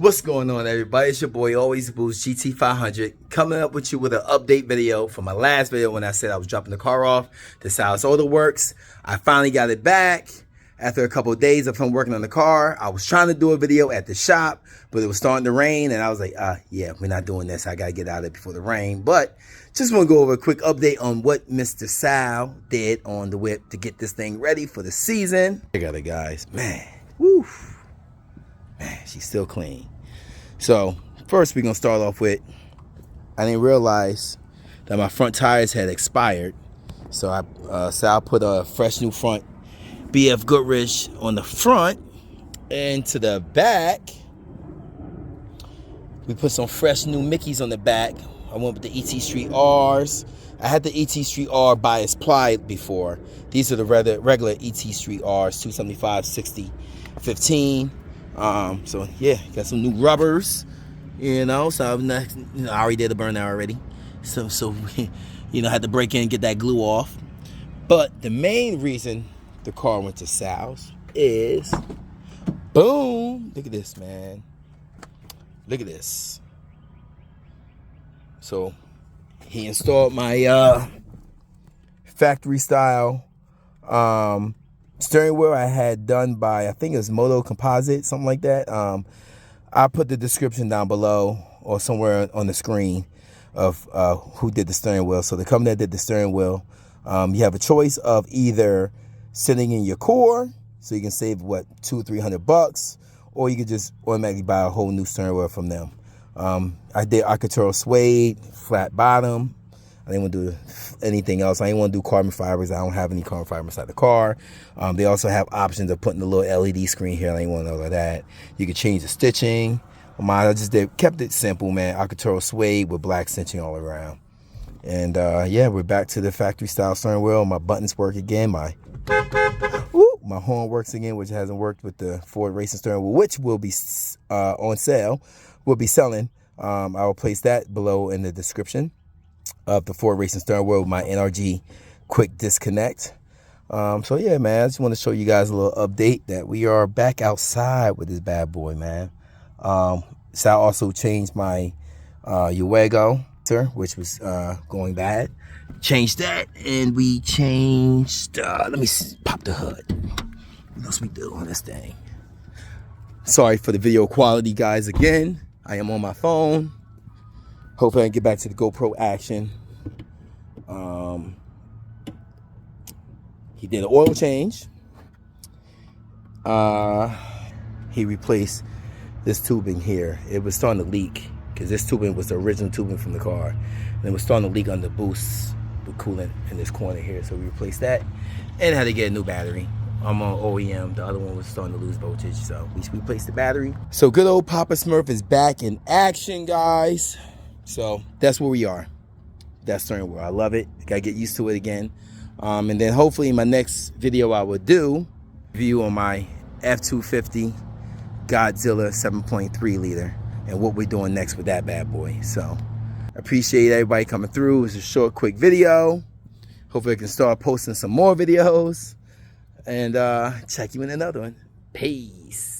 What's going on, everybody? It's your boy Always Boost GT500 coming up with you with an update video for my last video when I said I was dropping the car off to Sal's Autoworks. I finally got it back after a couple of days of him working on the car. I was trying to do a video at the shop, but it was starting to rain, and I was like, yeah, we're not doing this. I got to get out of it before the rain. But just want to go over a quick update on what Mr. Sal did on the whip to get this thing ready for the season. I got it, guys. Man, woo. Man, she's still clean. So first we're gonna start off with, I didn't realize that my front tires had expired. So Sal put a fresh new front BF Goodrich on the front, and to the back we put some fresh new Mickeys on the back. I went with the ET Street R's. I had the ET Street R bias ply before. These are the regular ET Street R's, 275, 60, 15. So yeah, got some new rubbers, you know, so I already did the burnout already. So you know, had to break in and get that glue off. But the main reason the car went to Sal's is, boom, look at this, man. Look at this. So he installed my factory style steering wheel I had done by, I think it was Moto Composite, something like that. I put the description down below or somewhere on the screen of who did the steering wheel. So the company that did the steering wheel, you have a choice of either sitting in your core, so you can save what, $200-300, or you could just automatically buy a whole new steering wheel from them. I did Alcantara suede, flat bottom. I didn't want to do anything else. I didn't want to do carbon fibers. I don't have any carbon fibers inside the car. They also have options of putting the little LED screen here. I didn't want all of that. You could change the stitching. I just kept it simple, man. Alcantara suede with black stitching all around. And yeah, we're back to the factory style steering wheel. My buttons work again. My horn works again, which hasn't worked with the Ford racing steering wheel, which will be on sale. We'll be selling. I will place that below in the description of the Ford racing steering wheel with my NRG quick disconnect. So yeah, man, I just want to show you guys a little update that we are back outside with this bad boy, man. Sal also changed my Uego, which was going bad. Changed that, and we changed, let me pop the hood. What else we do on this thing? Sorry for the video quality, guys. Again, I am on my phone. Hopefully I can get back to the GoPro action. He did an oil change. He replaced this tubing here. It was starting to leak because this tubing was the original tubing from the car. And it was starting to leak on the boost, the coolant in this corner here. So we replaced that and had to get a new battery. I'm on OEM. The other one was starting to lose voltage, so we replaced the battery. So good old Papa Smurf is back in action, guys. So that's where we are. That steering wheel, I love it. Gotta get used to it again. And then hopefully in my next video I will do review on my F-250 Godzilla 7.3 liter and what we're doing next with that bad boy. So I appreciate everybody coming through. It's a short, quick video. Hopefully I can start posting some more videos. And check you in another one. Peace.